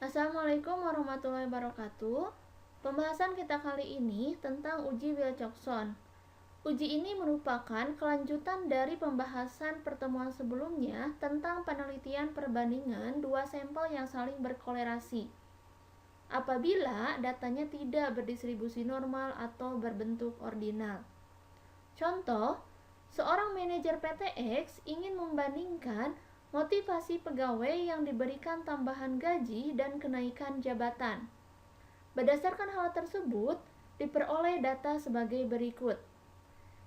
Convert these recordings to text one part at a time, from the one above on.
Assalamualaikum warahmatullahi wabarakatuh. Pembahasan kita kali ini tentang uji Wilcoxon. Uji ini merupakan kelanjutan dari pembahasan pertemuan sebelumnya tentang penelitian perbandingan dua sampel yang saling berkolerasi apabila datanya tidak berdistribusi normal atau berbentuk ordinal. Contoh, seorang manajer PTX ingin membandingkan motivasi pegawai yang diberikan tambahan gaji dan kenaikan jabatan. Berdasarkan hal tersebut, diperoleh data sebagai berikut.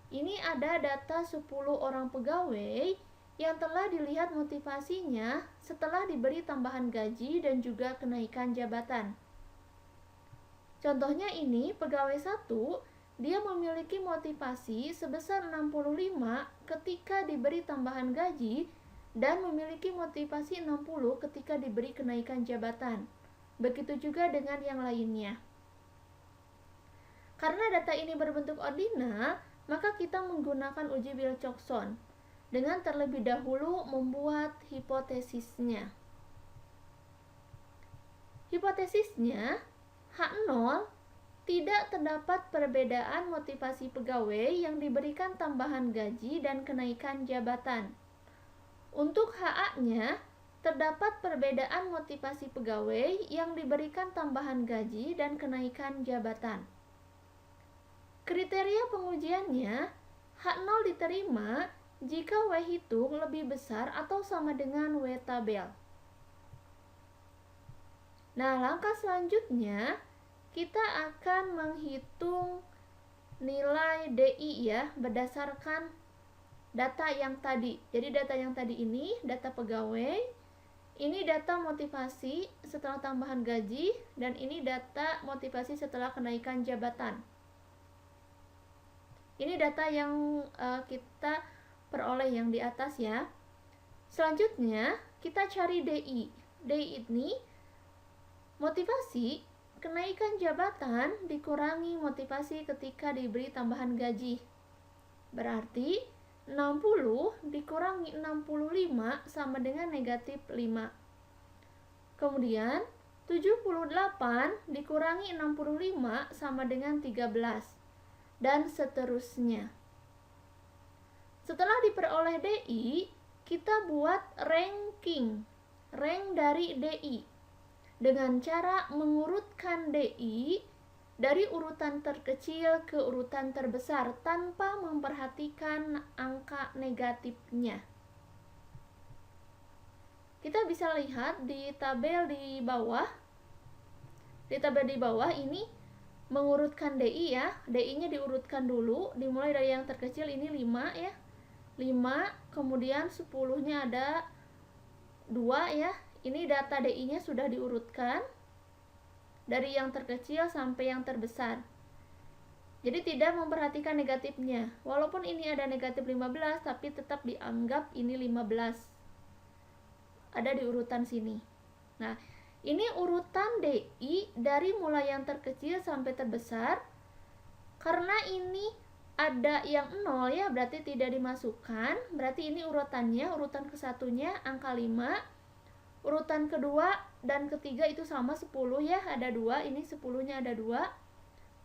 Ini ada data 10 orang pegawai yang telah dilihat motivasinya setelah diberi tambahan gaji dan juga kenaikan jabatan. Contohnya ini, pegawai 1, dia memiliki motivasi sebesar 65 ketika diberi tambahan gaji dan memiliki motivasi 60 ketika diberi kenaikan jabatan. Begitu juga dengan yang lainnya. Karena data ini berbentuk ordinal, maka kita menggunakan uji Wilcoxon dengan terlebih dahulu membuat hipotesisnya. Hipotesisnya, H0 tidak terdapat perbedaan motivasi pegawai yang diberikan tambahan gaji dan kenaikan jabatan. Untuk HA-nya, terdapat perbedaan motivasi pegawai yang diberikan tambahan gaji dan kenaikan jabatan. Kriteria pengujiannya, H0 diterima jika W hitung lebih besar atau sama dengan W tabel. Nah, langkah selanjutnya kita akan menghitung nilai DI ya berdasarkan data yang tadi. Jadi data yang tadi ini data pegawai, ini data motivasi setelah tambahan gaji, dan ini data motivasi setelah kenaikan jabatan. Ini data yang kita peroleh yang di atas ya. Selanjutnya kita cari DI. DI ini motivasi kenaikan jabatan dikurangi motivasi ketika diberi tambahan gaji. Berarti 60 dikurangi 65 sama dengan negatif 5. Kemudian 78 dikurangi 65 sama dengan 13. Dan seterusnya. Setelah diperoleh DI, kita buat ranking. Rank dari DI. Dengan cara mengurutkan DI dari urutan terkecil ke urutan terbesar tanpa memperhatikan angka negatifnya. Kita bisa lihat di tabel di bawah. Di tabel di bawah ini mengurutkan DI ya. DI-nya diurutkan dulu, dimulai dari yang terkecil, ini 5 ya. 5, kemudian 10-nya ada 2 ya. Ini data DI-nya sudah diurutkan dari yang terkecil sampai yang terbesar. Jadi tidak memperhatikan negatifnya. Walaupun ini ada negatif 15, tapi tetap dianggap ini 15. Ada di urutan sini. Nah, ini urutan DI dari mulai yang terkecil sampai terbesar. Karena ini ada yang 0 ya, berarti tidak dimasukkan. Berarti ini urutannya, urutan ke-1-nya angka 5. Urutan kedua dan ketiga itu sama 10 ya, ada 2, ini 10-nya ada 2.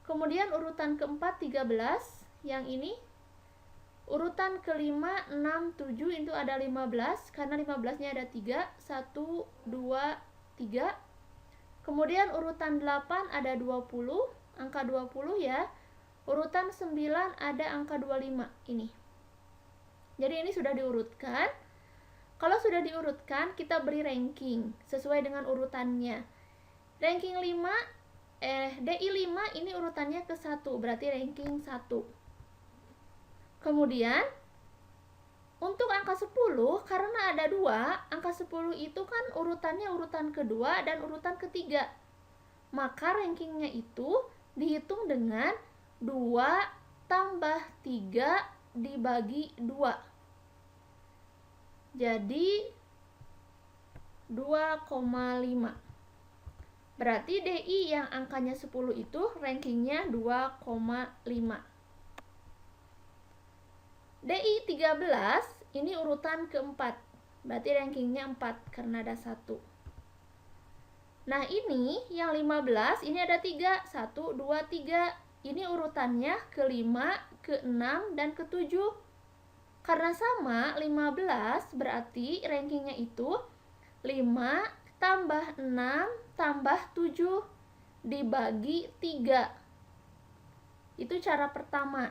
Kemudian urutan keempat 13, yang ini. Urutan kelima 6, 7 itu ada 15, karena 15-nya ada 3, 1, 2, 3. Kemudian urutan 8 ada 20, angka 20 ya. Urutan 9 ada angka 25, ini. Jadi ini sudah diurutkan. Kalau sudah diurutkan, kita beri ranking sesuai dengan urutannya. Ranking 5, DI 5 ini urutannya ke 1, berarti ranking 1. Kemudian, untuk angka 10, karena ada 2, angka 10 itu kan urutannya urutan kedua dan urutan ketiga. Maka rankingnya itu dihitung dengan 2 tambah 3 dibagi 2. Jadi 2,5. Berarti DI yang angkanya 10 itu rankingnya 2,5. DI 13 ini urutan keempat. Berarti rankingnya 4 karena ada 1. Nah, ini yang 15, ini ada 3. 1, 2, 3. Ini urutannya ke-5, ke-6, dan ke-7. Karena sama, 15 berarti rankingnya itu 5 tambah 6 tambah 7 dibagi 3. Itu cara pertama.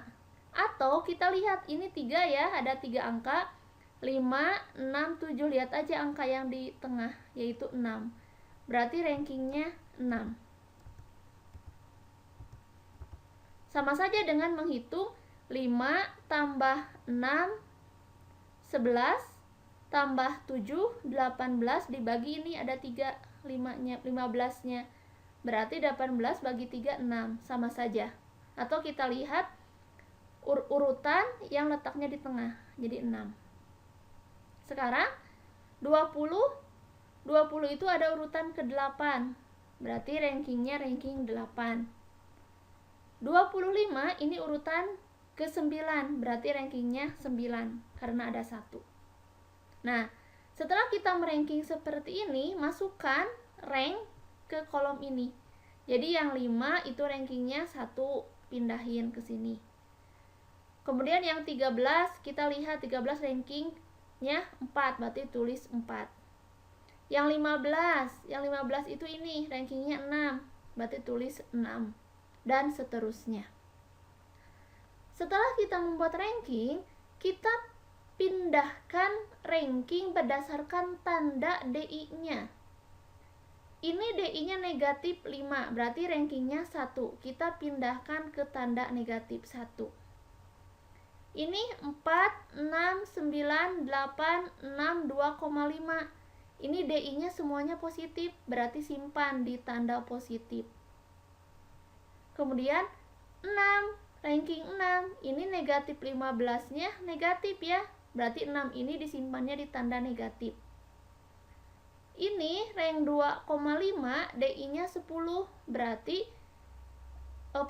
Atau kita lihat ini 3 ya, ada 3 angka. 5, 6, 7. Lihat aja angka yang di tengah, yaitu 6. Berarti rankingnya 6. Sama saja dengan menghitung 5 tambah 6, 11 tambah 7, 18 dibagi ini ada 3, 15-nya. Berarti 18 bagi 3, 6. Sama saja. Atau kita lihat urutan yang letaknya di tengah, jadi 6. Sekarang 20 itu ada urutan ke-8. Berarti rankingnya ranking 8. 25 ini urutan ke-9, berarti rankingnya 9 karena ada 1. Nah, setelah kita meranking seperti ini, masukkan rank ke kolom ini. Jadi yang 5 itu rankingnya 1, pindahin ke sini. Kemudian yang 13, kita lihat 13 rankingnya 4, berarti tulis 4. Yang 15 itu ini rankingnya 6, berarti tulis 6. Dan seterusnya. Setelah kita membuat ranking, kita pindahkan ranking berdasarkan tanda DI-nya. Ini DI-nya negatif 5, berarti rankingnya 1. Kita pindahkan ke tanda negatif 1. Ini 4, 6, 9, 8, 6, 2,5. Ini DI-nya semuanya positif, berarti simpan di tanda positif. Kemudian 6, ranking 6. Ini negatif 15-nya negatif ya. Berarti 6 ini disimpannya di tanda negatif. Ini rank 2,5, DI-nya 10, berarti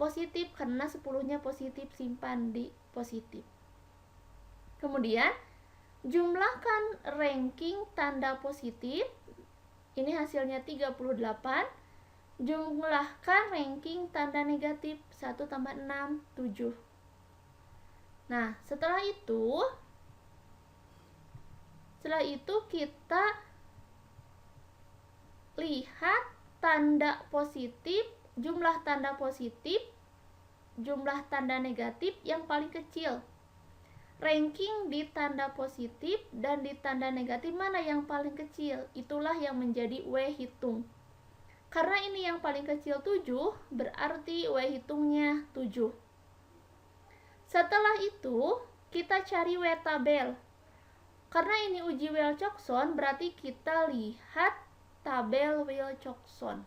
positif karena 10-nya positif, simpan di positif. Kemudian jumlahkan ranking tanda positif. Ini hasilnya 38. Jumlahkan ranking tanda negatif 1 tambah 6, 7. Nah, setelah itu kita lihat tanda positif, jumlah tanda positif, jumlah tanda negatif yang paling kecil. Ranking di tanda positif dan di tanda negatif mana yang paling kecil? Itulah yang menjadi W hitung. Karena ini yang paling kecil 7, berarti W hitungnya 7. Setelah itu, kita cari W tabel. Karena ini uji Wilcoxon, berarti kita lihat tabel Wilcoxon.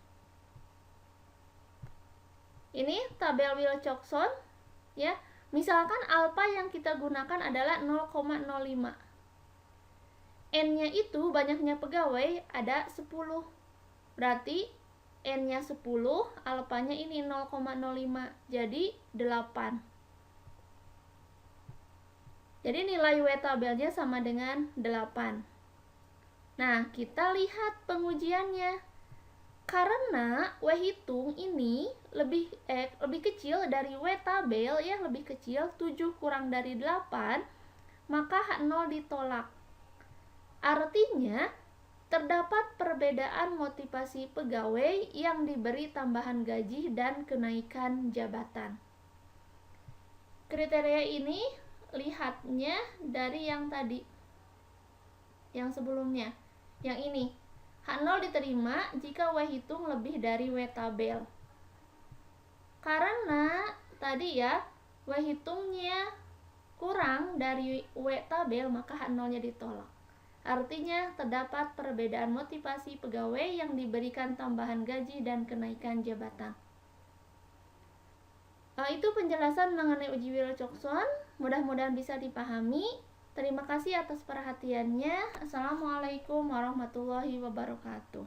Ini tabel Wilcoxon ya. Misalkan alfa yang kita gunakan adalah 0,05. N-nya itu banyaknya pegawai ada 10. Berarti N-nya 10, alfanya ini 0,05. Jadi 8. Jadi nilai W tabelnya sama dengan 8. Nah, kita lihat pengujiannya. Karena W hitung ini lebih kecil dari W tabel ya, lebih kecil, 7 kurang dari 8, maka H0 ditolak. Artinya terdapat perbedaan motivasi pegawai yang diberi tambahan gaji dan kenaikan jabatan. Kriteria ini lihatnya dari yang tadi, yang sebelumnya, yang ini. H0 diterima jika W hitung lebih dari W tabel. Karena tadi ya, W hitungnya kurang dari W tabel, maka H0-nya ditolak. Artinya terdapat perbedaan motivasi pegawai yang diberikan tambahan gaji dan kenaikan jabatan. Itu penjelasan mengenai uji Wilcoxon. Mudah-mudahan bisa dipahami. Terima kasih atas perhatiannya. Assalamualaikum warahmatullahi wabarakatuh.